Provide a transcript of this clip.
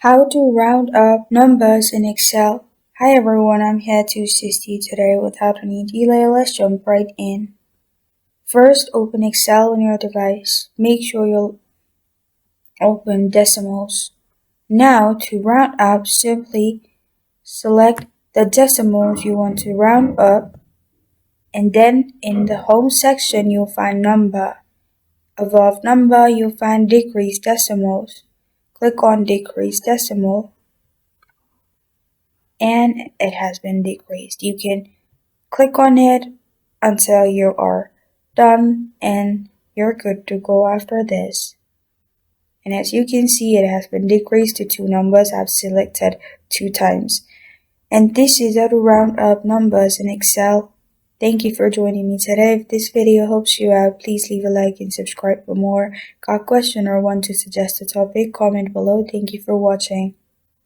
How to round up numbers in Excel. Hi everyone, I'm here to assist you today. Without any delay, let's jump right in. First, open Excel on your device. Make sure you'll open decimals. Now, to round up, simply select the decimals you want to round up, and then in the home section you'll find number. Above number, you'll find decrease decimals. Click on decrease decimal, and it has been decreased. You can click on it until you are done and you're good to go after this. And as you can see, it has been decreased to 2 numbers I've selected 2 times. And this is how to round up numbers in Excel. Thank you for joining me today. If this video helps you out, please leave a like and subscribe for more. Got a question or want to suggest a topic? Comment below. Thank you for watching.